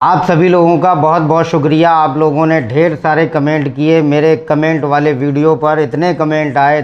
आप सभी लोगों का बहुत बहुत शुक्रिया। आप लोगों ने ढेर सारे कमेंट किए मेरे कमेंट वाले वीडियो पर। इतने कमेंट आए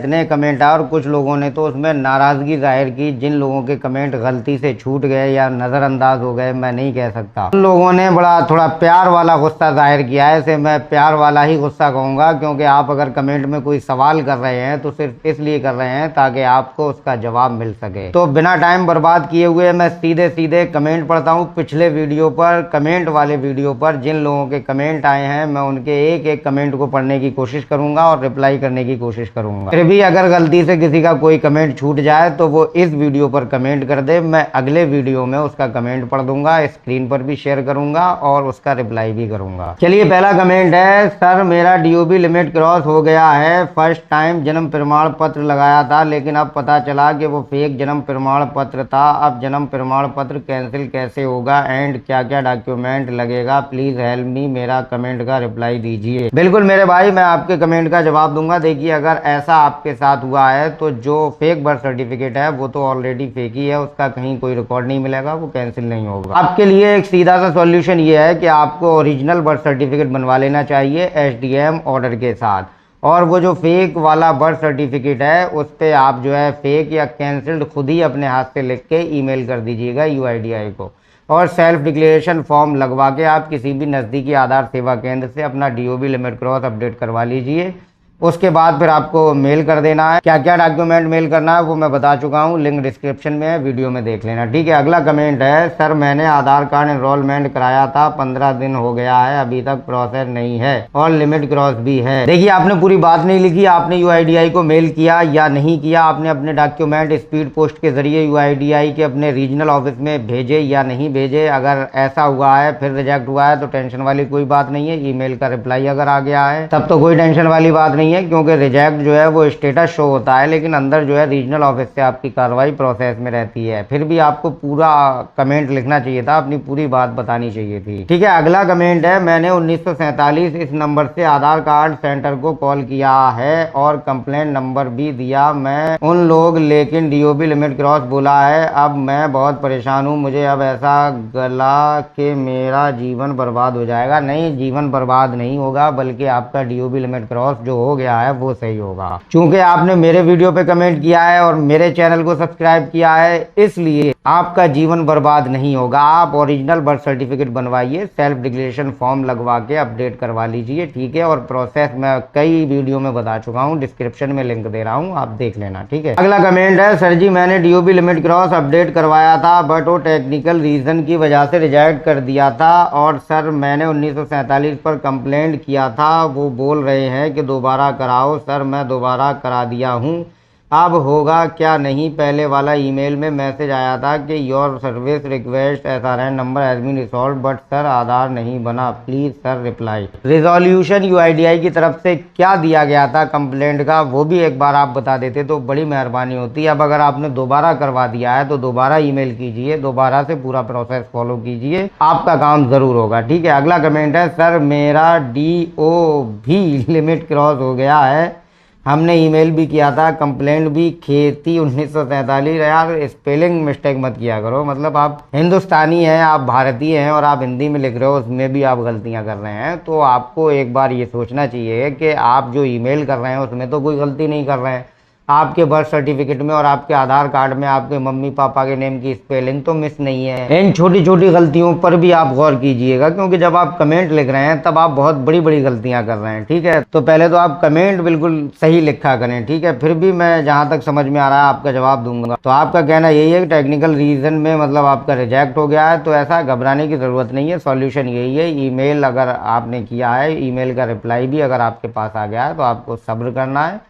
और कुछ लोगों ने तो उसमें नाराज़गी जाहिर की। जिन लोगों के कमेंट गलती से छूट गए या नज़रअंदाज हो गए, मैं नहीं कह सकता, उन लोगों ने बड़ा थोड़ा प्यार वाला गुस्सा जाहिर किया है। इसे मैं प्यार वाला ही गुस्सा कहूँगा, क्योंकि आप अगर कमेंट में कोई सवाल कर रहे हैं तो सिर्फ इसलिए कर रहे हैं ताकि आपको उसका जवाब मिल सके। तो बिना टाइम बर्बाद किए हुए मैं सीधे सीधे कमेंट पढ़ता हूँ। पिछले वीडियो पर कमेंट वाले वीडियो पर जिन लोगों के कमेंट आए हैं, मैं उनके एक एक कमेंट को पढ़ने की कोशिश करूंगा और रिप्लाई करने की कोशिश करूंगा। फिर भी अगर गलती से किसी का कोई कमेंट छूट जाए तो वो इस वीडियो पर कमेंट कर दे, मैं अगले वीडियो में उसका कमेंट पढ़ दूंगा, स्क्रीन पर भी शेयर करूंगा और उसका रिप्लाई भी करूंगा। चलिए, पहला कमेंट है, सर मेरा डीओबी लिमिट क्रॉस हो गया है। फर्स्ट टाइम जन्म प्रमाण पत्र लगाया था, लेकिन अब पता चला कि वो फेक जन्म प्रमाण पत्र था। अब जन्म प्रमाण पत्र कैंसिल कैसे होगा एंड क्या क्या डॉक्यूमेंट लगेगा? Please help me. मेरा कमेंट का रिप्लाई दीजिए। बिल्कुल मेरे भाई, मैं आपके कमेंट का जवाब दूंगा। देखिए, अगर ऐसा आपके साथ हुआ है तो जो फेक बर्थ सर्टिफिकेट है वो तो ऑलरेडी फेक ही है, उसका कहीं कोई रिकॉर्ड नहीं मिलेगा, वो कैंसिल नहीं होगा। आपके लिए एक सीधा सा सॉल्यूशन ये है कि आपको ओरिजिनल बर्थ सर्टिफिकेट बनवा लेना चाहिए एसडीएम ऑर्डर के साथ, और वो जो फेक वाला बर्थ सर्टिफिकेट है उस पर आप जो है फेक या कैंसिल्ड खुद ही अपने हाथ से लिख के ईमेल कर दीजिएगा यूआईडीआई को, और सेल्फ डिक्लेरेशन फॉर्म लगवा के आप किसी भी नज़दीकी आधार सेवा केंद्र से अपना डीओबी लिमिट क्रॉस अपडेट करवा लीजिए। उसके बाद फिर आपको मेल कर देना है। क्या क्या डॉक्यूमेंट मेल करना है वो मैं बता चुका हूँ, लिंक डिस्क्रिप्शन में है, वीडियो में देख लेना। ठीक है, अगला कमेंट है, सर मैंने आधार कार्ड एनरोलमेंट कराया था, 15 दिन हो गया है, अभी तक प्रोसेस नहीं है और लिमिट क्रॉस भी है। देखिए, आपने पूरी बात नहीं लिखी। आपने यूआईडीआई को मेल किया या नहीं किया? आपने अपने डॉक्यूमेंट स्पीड पोस्ट के जरिए यूआईडीआई के अपने रीजनल ऑफिस में भेजे या नहीं भेजे? अगर ऐसा हुआ है, फिर रिजेक्ट हुआ है, तो टेंशन वाली कोई बात नहीं है। ईमेल का रिप्लाई अगर आ गया है तब तो कोई टेंशन वाली बात नहीं है, क्योंकि रिजेक्ट जो है वो स्टेटस शो होता है, लेकिन अंदर जो है रीजनल ऑफिस से आपकी कार्रवाई प्रोसेस में रहती है। फिर भी आपको पूरा कमेंट लिखना चाहिए था, अपनी पूरी बात बतानी चाहिए थी। ठीक है, अगला कमेंट है, मैंने 1947 इस नंबर से आधार कार्ड सेंटर को कॉल किया है और कंप्लेंट नंबर भी दिया। मैं उन लोग लेकिन डीओबी लिमिट क्रॉस बोला है। अब मैं बहुत परेशान हूँ, मुझे अब ऐसा गला कि मेरा जीवन बर्बाद हो जाएगा। नहीं, जीवन बर्बाद नहीं होगा, बल्कि आपका डीओबी लिमिट क्रॉस जो हो गया है वो सही होगा। चूंकि आपने मेरे वीडियो पे कमेंट किया है और मेरे चैनल को सब्सक्राइब किया है, इसलिए आपका जीवन बर्बाद नहीं होगा। आप ओरिजिनल बर्थ सर्टिफिकेट बनवाइए, सेल्फ डिक्लेरेशन फॉर्म लगवा के अपडेट करवा लीजिए। ठीक है, और प्रोसेस मैं कई वीडियो में बता चुका हूँ, डिस्क्रिप्शन में लिंक दे रहा हूँ, आप देख लेना। ठीक है, अगला कमेंट है, सर जी मैंने डीओबी लिमिट क्रॉस अपडेट करवाया था, बट वो टेक्निकल रीजन की वजह से रिजेक्ट कर दिया था, और सर मैंने 1947 पर कंप्लेंट किया था, वो बोल रहे हैं कि दोबारा कराओ। सर मैं दोबारा करा दिया हूँ, अब होगा क्या? नहीं, पहले वाला ईमेल में मैसेज आया था कि your service request SRN number has been resolved, but sir Aadhaar नहीं बना। Please sir reply. Resolution UIDAI की तरफ से क्या दिया गया था कंप्लेंट का, वो भी एक बार आप बता देते तो बड़ी मेहरबानी होती। अब अगर आपने दोबारा करवा दिया है तो दोबारा ईमेल कीजिए, दोबारा से पूरा प्रोसेस फॉलो कीजिए, आपका काम जरूर होगा। ठीक है, अगला कमेंट है, सर मेरा डीओबी लिमिट क्रॉस हो गया है, हमने ईमेल भी किया था, कंप्लेंट भी। खेती 1947, यार स्पेलिंग मिस्टेक मत किया करो। मतलब आप हिंदुस्तानी हैं, आप भारतीय हैं और आप हिंदी में लिख रहे हो, उसमें भी आप गलतियां कर रहे हैं। तो आपको एक बार ये सोचना चाहिए कि आप जो ईमेल कर रहे हैं उसमें तो कोई गलती नहीं कर रहे हैं। आपके बर्थ सर्टिफिकेट में और आपके आधार कार्ड में आपके मम्मी पापा के नेम की स्पेलिंग तो मिस नहीं है। इन छोटी छोटी गलतियों पर भी आप गौर कीजिएगा, क्योंकि जब आप कमेंट लिख रहे हैं तब आप बहुत बड़ी बड़ी गलतियां कर रहे हैं। ठीक है, तो पहले तो आप कमेंट बिल्कुल सही लिखा करें। ठीक है, फिर भी मैं जहां तक समझ में आ रहा है आपका जवाब दूंगा। तो आपका कहना यही है कि टेक्निकल रीजन में मतलब आपका रिजेक्ट हो गया है, तो ऐसा घबराने की जरूरत नहीं है। सॉल्यूशन यही है, ईमेल अगर आपने किया है, ईमेल का रिप्लाई भी अगर आपके पास आ गया है, तो आपको सब्र करना है,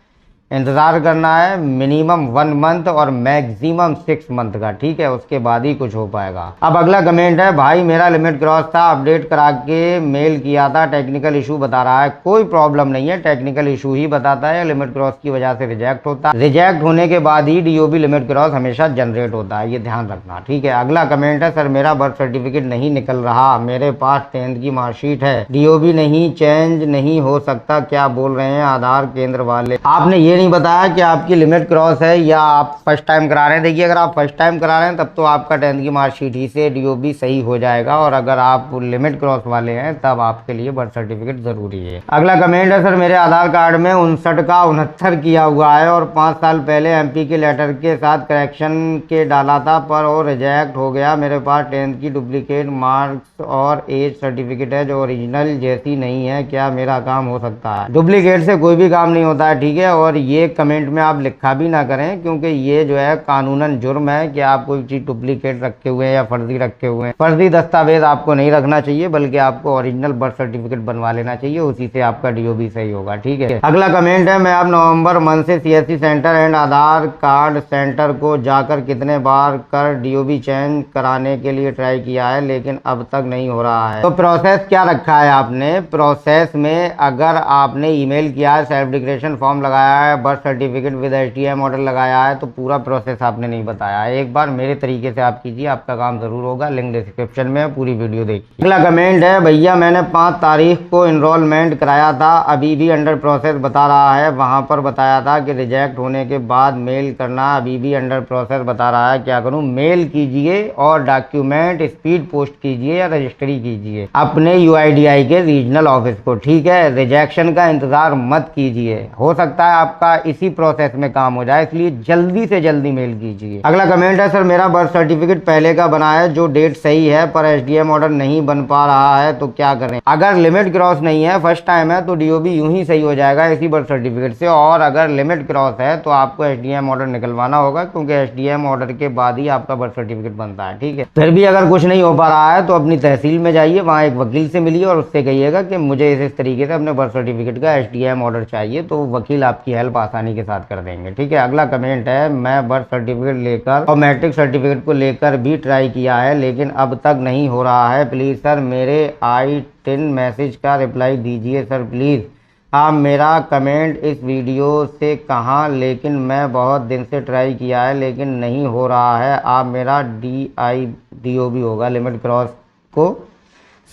इंतज़ार करना है, मिनिमम 1 मंथ और मैक्सिमम 6 मंथ का। ठीक है, उसके बाद ही कुछ हो पाएगा। अब अगला कमेंट है, भाई मेरा लिमिट क्रॉस था, अपडेट करा के मेल किया था, टेक्निकल इशू बता रहा है। कोई प्रॉब्लम नहीं है, टेक्निकल इशू ही बताता है, लिमिट क्रॉस की वजह से रिजेक्ट होता है। रिजेक्ट होने के बाद ही डीओबी लिमिट क्रॉस हमेशा जनरेट होता है, ये ध्यान रखना। ठीक है, अगला कमेंट है, सर मेरा बर्थ सर्टिफिकेट नहीं निकल रहा, मेरे पास 10th की मार्कशीट है, डीओबी नहीं चेंज नहीं हो सकता, क्या बोल रहे हैं आधार केंद्र वाले? आपने ये नहीं बताया कि आपकी लिमिट क्रॉस है या आप फर्स्ट टाइम करा रहे हैं। देखिए, अगर आप फर्स्ट टाइम करा रहे हैं तब तो आपका 10th की मार्कशीट ही से डीओबी सही हो जाएगा, और अगर आप लिमिट क्रॉस वाले हैं तब आपके लिए बर्थ सर्टिफिकेट ज़रूरी है। अगला कमेंट है, सर मेरे आधार कार्ड में 59 का 69 किया हुआ है और 5 साल पहले एमपी के लेटर के साथ करेक्शन के डाला था पर वो रिजेक्ट हो गया। मेरे पास 10th की डुप्लीकेट मार्क्स और एज सर्टिफिकेट है जो ओरिजिनल जैसी नहीं है, क्या मेरा काम हो सकता है? डुप्लीकेट से कोई भी काम नहीं होता है, ठीक है। और ये कमेंट में आप लिखा भी ना करें, क्योंकि ये जो है कानूनन जुर्म है कि आप कोई चीज़ डुप्लीकेट रखे हुए हैं या फर्जी रखे हुए हैं। फर्जी दस्तावेज आपको नहीं रखना चाहिए, बल्कि आपको ओरिजिनल बर्थ सर्टिफिकेट बनवा लेना चाहिए, उसी से आपका डीओबी सही होगा, ठीक है। अगला कमेंट है, मैं अब नवंबर मंथ से CSC centre and Aadhaar card centre को जाकर कितने बार कर डीओबी चेंज कराने के लिए ट्राई किया है, लेकिन अब तक नहीं हो रहा है। तो प्रोसेस क्या रखा है आपने? प्रोसेस में अगर आपने ईमेल किया है, सेल्फ डिक्लेरेशन फॉर्म लगाया है, birth certificate with HTM order लगाया है, तो पूरा प्रोसेस आपने नहीं बताया है। एक बार मेरे तरीके से आप कीजिए, आपका काम जरूर होगा। लिंक डिस्क्रिप्शन में है, पूरी वीडियो देखिए। अगला कमेंट है, भैया मैंने 5 तारीख को इनरोलमेंट कराया था, अभी भी अंडर प्रोसेस बता रहा है। वहां पर बताया था कि रिजेक्ट होने के बाद मेल करना, अभी भी अंडर प्रोसेस बता रहा है, क्या करूं? मेल कीजिए और डॉक्यूमेंट स्पीड पोस्ट कीजिए या रजिस्ट्री कीजिए अपने यूआईडीआई के रीजनल ऑफिस को, ठीक है। रिजेक्शन का इंतजार मत कीजिए, हो सकता है आपका इसी प्रोसेस में काम हो जाए, इसलिए जल्दी से जल्दी मेल कीजिए। अगला कमेंट है, सर मेरा बर्थ सर्टिफिकेट पहले का बना है जो डेट सही है, पर एसडीएम ऑर्डर नहीं बन पा रहा है, तो क्या करें? अगर लिमिट क्रॉस नहीं है, फर्स्ट टाइम है, तो डीओबी यूं ही सही हो जाएगा इसी बर्थ सर्टिफिकेट से। और अगर लिमिट क्रॉस है तो आपको एसडीएम ऑर्डर निकलवाना होगा, क्योंकि एसडीएम ऑर्डर के बाद ही आपका बर्थ सर्टिफिकेट बनता है, ठीक है। फिर भी अगर कुछ नहीं हो पा रहा है तो अपनी तहसील में जाइए, वहाँ एक वकील से मिलिए और उससे कहिएगा कि मुझे इस तरीके से अपने बर्थ सर्टिफिकेट का एसडीएम ऑर्डर चाहिए, तो वकील आपकी हेल्प आसानी के साथ कर देंगे, ठीक है। अगला कमेंट है, मैं बर्थ सर्टिफिकेट लेकर और मैट्रिक सर्टिफिकेट को लेकर भी ट्राई किया है, लेकिन अब तक नहीं हो रहा है। प्लीज़ सर मेरे I-10 मैसेज का रिप्लाई दीजिए सर प्लीज़। आप मेरा कमेंट इस वीडियो से कहाँ, लेकिन मैं बहुत दिन से ट्राई किया है लेकिन नहीं हो रहा है। आप मेरा DOB होगा लिमिट क्रॉस को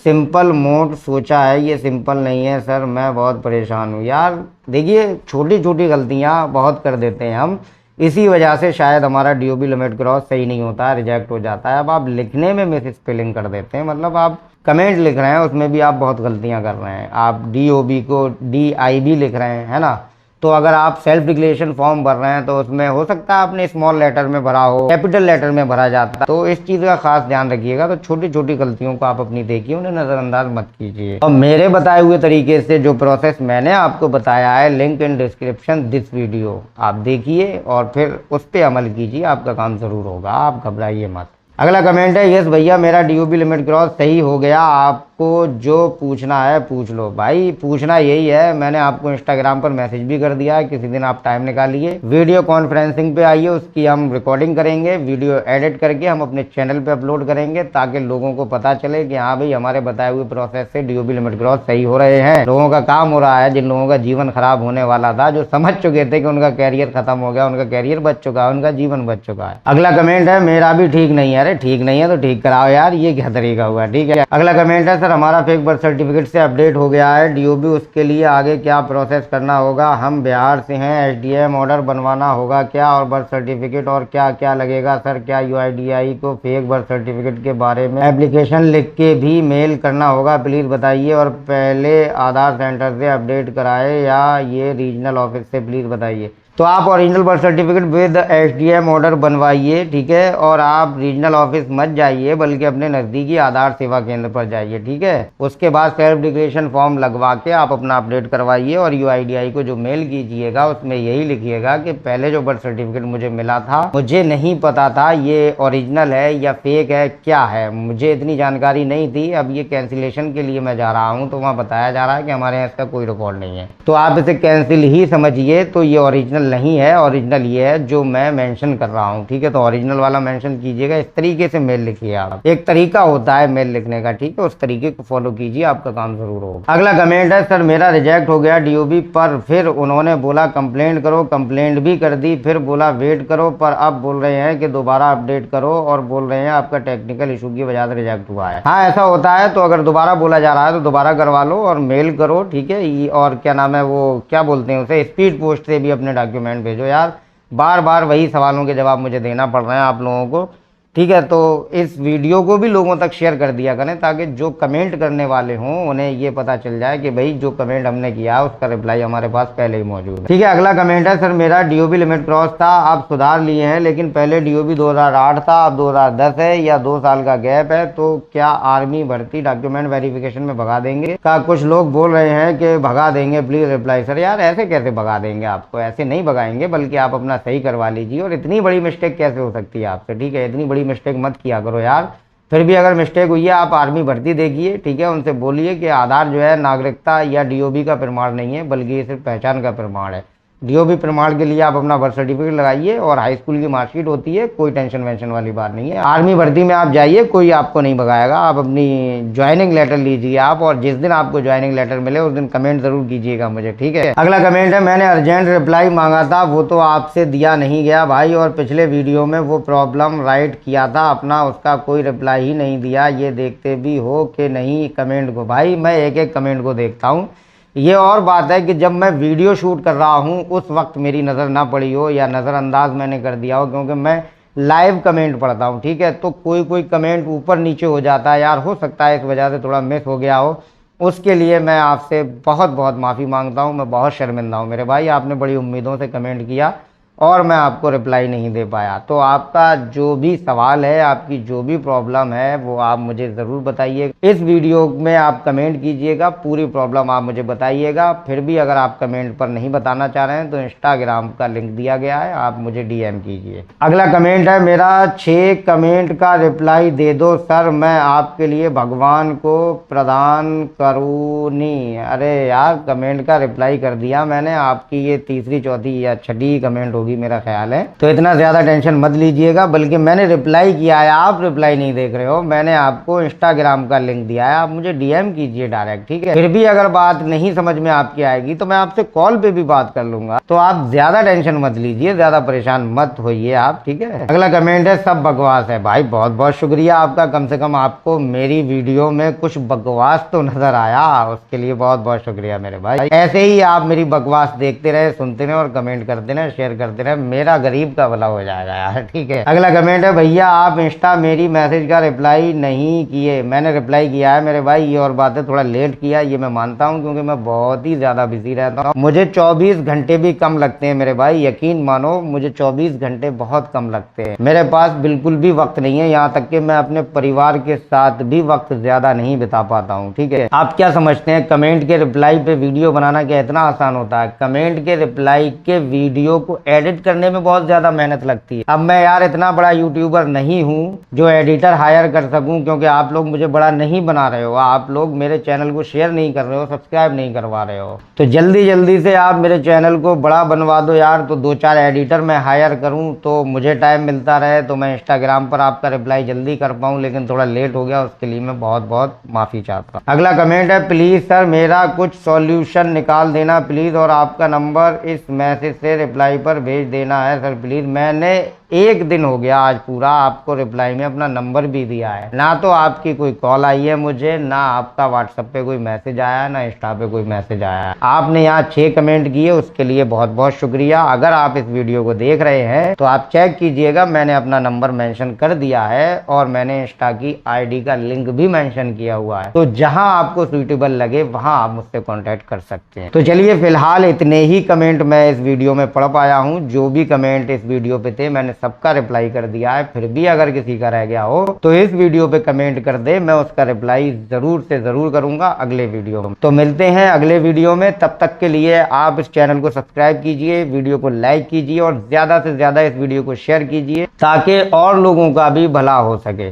सिंपल मोड सोचा है, ये सिंपल नहीं है सर, मैं बहुत परेशान हूँ। यार देखिए, छोटी छोटी गलतियाँ बहुत कर देते हैं हम, इसी वजह से शायद हमारा डीओबी लिमिट क्रॉस सही नहीं होता है, रिजेक्ट हो जाता है। अब आप लिखने में मिस स्पेलिंग कर देते हैं, मतलब आप कमेंट लिख रहे हैं उसमें भी आप बहुत गलतियां कर रहे हैं। आप डीओबी को DIB लिख रहे हैं, है ना। तो अगर आप सेल्फ डिक्लेरेशन फॉर्म भर रहे हैं तो उसमें हो सकता है आपने स्मॉल लेटर में भरा हो, कैपिटल लेटर में भरा जाता है, तो इस चीज़ का खास ध्यान रखिएगा। तो छोटी छोटी गलतियों को आप अपनी देखिए, उन्हें नज़रअंदाज मत कीजिए। और मेरे बताए हुए तरीके से जो प्रोसेस मैंने आपको बताया है, link in description this video, आप देखिए और फिर उस पर अमल कीजिए, आपका काम ज़रूर होगा, आप घबराइए मत। अगला कमेंट है, यस भैया मेरा डीओबी लिमिट क्रॉस सही हो गया, आपको जो पूछना है पूछ लो। भाई पूछना यही है, मैंने आपको इंस्टाग्राम पर मैसेज भी कर दिया है, किसी दिन आप टाइम निकालिए, वीडियो कॉन्फ्रेंसिंग पे आइए, उसकी हम रिकॉर्डिंग करेंगे, वीडियो एडिट करके हम अपने चैनल पे अपलोड करेंगे, ताकि लोगों को पता चले कि हाँ भाई हमारे बताए हुए प्रोसेस से डीओबी लिमिट क्रॉस सही हो रहे हैं, लोगों का काम हो रहा है। जिन लोगों का जीवन खराब होने वाला था, जो समझ चुके थे कि उनका कैरियर खत्म हो गया, उनका कैरियर बच चुका है, उनका जीवन बच चुका है। अगला कमेंट है, मेरा भी ठीक नहीं है। अरे ठीक नहीं है तो ठीक कराओ यार, ये क्या तरीका हुआ, ठीक है। अगला कमेंट है, सर हमारा फेक बर्थ सर्टिफिकेट से अपडेट हो गया है डीओबी, उसके लिए आगे क्या प्रोसेस करना होगा? हम बिहार से हैं, एसडीएम ऑर्डर बनवाना होगा क्या, और बर्थ सर्टिफिकेट और क्या क्या लगेगा सर? क्या यूआईडीआई को फेक बर्थ सर्टिफिकेट के बारे में एप्लीकेशन लिख के भी मेल करना होगा? प्लीज़ बताइए। और पहले आधार सेंटर से अपडेट कराए या ये रीजनल ऑफिस से, प्लीज़ बताइए। तो आप original birth certificate with SDM order बनवाइए, ठीक है। और आप रीजनल ऑफिस मत जाइए, बल्कि अपने नज़दीकी आधार सेवा केंद्र पर जाइए, ठीक है। उसके बाद सेल्फ डिक्लेरेशन फॉर्म लगवा के आप अपना अपडेट करवाइए, और यूआईडीआई को जो मेल कीजिएगा उसमें यही लिखिएगा कि पहले जो बर्थ सर्टिफिकेट मुझे मिला था, मुझे नहीं पता था ये ओरिजिनल है या फेक है, क्या है, मुझे इतनी जानकारी नहीं थी। अब ये कैंसिलेशन के लिए मैं जा रहा हूँ, तो वहाँ बताया जा रहा है कि हमारे यहाँ इसका कोई रिकॉर्ड नहीं है, तो आप इसे कैंसिल ही समझिए। तो ये ओरिजिनल नहीं है, ओरिजिनल ये है जो मैं मेंशन कर रहा हूँ, ठीक है। तो ओरिजिनल वाला मेंशन कीजिएगा, इस तरीके से मेल लिखिए आप, एक तरीका होता है मेल लिखने का, ठीक है, उस तरीके को फॉलो कीजिए, आपका काम जरूर होगा। अगला कमेंट है, सर मेरा रिजेक्ट हो गया डीओबी, पर फिर उन्होंने बोला कंप्लेंट करो, कंप्लेंट भी कर दी, फिर बोला वेट करो, पर अब बोल रहे हैं कि दोबारा अपडेट करो, और बोल रहे हैं आपका टेक्निकल इशू की वजह से रिजेक्ट हुआ है। हाँ ऐसा होता है, तो अगर दोबारा बोला जा रहा है तो दोबारा करवा लो और मेल करो, ठीक है। और क्या नाम है वो, क्या बोलते हैं उसे, स्पीड पोस्ट से भी अपने डॉक्यूमेंट डॉक्यूमेंट भेजो यार, बार बार वही सवालों के जवाब मुझे देना पड़ रहे हैं आप लोगों को, ठीक है। तो इस वीडियो को भी लोगों तक शेयर कर दिया करें ताकि जो कमेंट करने वाले हों उन्हें ये पता चल जाए कि भाई जो कमेंट हमने किया है उसका रिप्लाई हमारे पास पहले ही मौजूद है, ठीक है। अगला कमेंट है, सर मेरा डीओबी लिमिट क्रॉस था, आप सुधार लिए हैं, लेकिन पहले डीओबी 2008 था, अब 2010 है, या 2 साल का गैप है, तो क्या आर्मी भर्ती डॉक्यूमेंट वेरिफिकेशन में भगा देंगे? का कुछ लोग बोल रहे हैं कि भगा देंगे, प्लीज रिप्लाई। सर यार ऐसे कैसे भगा देंगे आपको? ऐसे नहीं भगाएंगे, बल्कि आप अपना सही करवा लीजिए। और इतनी बड़ी मिस्टेक कैसे हो सकती है आपसे, ठीक है। इतनी बड़ी मिस्टेक मत किया करो यार। फिर भी अगर मिस्टेक हुई है, आप आर्मी भर्ती देखिए, ठीक है। उनसे बोलिए कि आधार जो है नागरिकता या डीओबी का प्रमाण नहीं है, बल्कि ये सिर्फ पहचान का प्रमाण है। डीओबी प्रमाण के लिए आप अपना बर्थ सर्टिफिकेट लगाइए और हाई स्कूल की मार्कशीट होती है, कोई टेंशन वेंशन वाली बात नहीं है। आर्मी भर्ती में आप जाइए, कोई आपको नहीं भगाएगा। आप अपनी ज्वाइनिंग लेटर लीजिए आप, और जिस दिन आपको ज्वाइनिंग लेटर मिले उस दिन कमेंट जरूर कीजिएगा मुझे, ठीक है। अगला कमेंट है, मैंने अर्जेंट रिप्लाई मांगा था, वो तो आपसे दिया नहीं गया भाई, और पिछले वीडियो में वो प्रॉब्लम राइट किया था अपना, उसका कोई रिप्लाई ही नहीं दिया। ये देखते भी हो कि नहीं कमेंट को? भाई मैं एक एक कमेंट को देखता हूँ। ये और बात है कि जब मैं वीडियो शूट कर रहा हूँ उस वक्त मेरी नज़र ना पड़ी हो, या नज़रअंदाज मैंने कर दिया हो, क्योंकि मैं लाइव कमेंट पढ़ता हूँ, ठीक है। तो कोई कोई कमेंट ऊपर नीचे हो जाता है यार, हो सकता है इस वजह से थोड़ा मिस हो गया हो। उसके लिए मैं आपसे बहुत बहुत माफ़ी मांगता हूँ। मैं बहुत शर्मिंदा हूँ मेरे भाई, आपने बड़ी उम्मीदों से कमेंट किया और मैं आपको रिप्लाई नहीं दे पाया। तो आपका जो भी सवाल है, आपकी जो भी प्रॉब्लम है, वो आप मुझे ज़रूर बताइए। इस वीडियो में आप कमेंट कीजिएगा, पूरी प्रॉब्लम आप मुझे बताइएगा। फिर भी अगर आप कमेंट पर नहीं बताना चाह रहे हैं तो इंस्टाग्राम का लिंक दिया गया है, आप मुझे डीएम कीजिए। अगला कमेंट है, मेरा 6 कमेंट का रिप्लाई दे दो सर, मैं आपके लिए भगवान को प्रदान करूँनी। अरे यार कमेंट का रिप्लाई कर दिया मैंने, आपकी ये तीसरी चौथी या छठी कमेंट होगी मेरा ख्याल है, तो इतना ज्यादा टेंशन मत लीजिएगा। बल्कि मैंने रिप्लाई किया है, आप रिप्लाई नहीं देख रहे हो। मैंने आपको इंस्टाग्राम का लिंक दिया है, आप मुझे डीएम कीजिए डायरेक्ट, ठीक है। फिर भी अगर बात नहीं समझ में आपकी आएगी तो मैं आपसे कॉल पे भी बात कर लूंगा। तो आप ज्यादा टेंशन मत लीजिए, ज्यादा परेशान मत होइए आप, ठीक है। अगला कमेंट है, सब बकवास है। भाई बहुत बहुत शुक्रिया आपका, कम से कम आपको मेरी वीडियो में कुछ बकवास तो नजर आया, उसके लिए बहुत बहुत शुक्रिया मेरे भाई। ऐसे ही आप मेरी बकवास देखते रहे, सुनते रहे और कमेंट करते रहे, शेयर करते रहे, मेरा गरीब का भला हो जाएगा यार, ठीक है। अगला कमेंट है, भैया आप इंस्टा मेरी मैसेज का रिप्लाई नहीं किए। मैंने रिप्लाई किया है मेरे भाई, ये और बात है थोड़ा लेट किया, ये मैं मानता हूँ, क्योंकि मैं बहुत ही ज्यादा बिजी रहता हूँ। मुझे 24 घंटे भी कम लगते हैं मेरे भाई, यकीन मानो मुझे 24 घंटे बहुत कम लगते हैं। मेरे पास बिल्कुल भी वक्त नहीं है, यहाँ तक कि मैं अपने परिवार के साथ भी वक्त ज्यादा नहीं बिता पाता हूँ, ठीक है। आप क्या समझते हैं कमेंट के रिप्लाई पे वीडियो बनाना क्या इतना आसान होता है? कमेंट के रिप्लाई के वीडियो को एडिट करने में बहुत ज्यादा मेहनत लगती है। अब मैं यार इतना बड़ा यूट्यूबर नहीं हूँ जो एडिटर हायर कर सकूं, क्योंकि आप लोग मुझे बड़ा नहीं बना रहे हो, आप लोग मेरे चैनल को शेयर नहीं कर रहे हो, सब्सक्राइब नहीं करवा रहे हो। तो जल्दी जल्दी से आप मेरे चैनल को बड़ा बनवा दो यार, तो 2-4 एडिटर मैं हायर करूं तो मुझे टाइम मिलता रहे, तो मैं इंस्टाग्राम पर आपका रिप्लाई जल्दी कर पाऊं। लेकिन थोड़ा लेट हो गया, उसके लिए मैं बहुत बहुत माफी चाहता हूँ। अगला कमेंट है, प्लीज सर मेरा कुछ सॉल्यूशन निकाल देना प्लीज, और आपका नंबर इस मैसेज से रिप्लाई पर भेज देना है सर प्लीज। मैंने 1 दिन हो गया आज पूरा आपको रिप्लाई में अपना नंबर भी दिया है, ना तो आपकी कोई कॉल आई है मुझे, ना आपका व्हाट्सएप पे कोई मैसेज आया, ना इंस्टा पे कोई मैसेज आया है। आपने यहाँ 6 कमेंट किए, उसके लिए बहुत बहुत शुक्रिया। अगर आप इस वीडियो को देख रहे हैं तो आप चेक कीजिएगा, मैंने अपना नंबर मेंशन कर दिया है और मैंने इंस्टा की आईडी का लिंक भी मेंशन किया हुआ है, तो जहां आपको सुइटेबल लगे वहां आप मुझसे कॉन्टेक्ट कर सकते हैं। तो चलिए फिलहाल इतने ही कमेंट मैं इस वीडियो में पढ़ पाया हूँ। जो भी कमेंट इस वीडियो पे थे मैंने सबका रिप्लाई कर दिया है। फिर भी अगर किसी का रह गया हो तो इस वीडियो पे कमेंट कर दे, मैं उसका रिप्लाई जरूर से जरूर करूंगा अगले वीडियो में। तो मिलते हैं अगले वीडियो में, तब तक के लिए आप इस चैनल को सब्सक्राइब कीजिए, वीडियो को लाइक कीजिए और ज्यादा से ज्यादा इस वीडियो को शेयर कीजिए ताकि और लोगों का भी भला हो सके।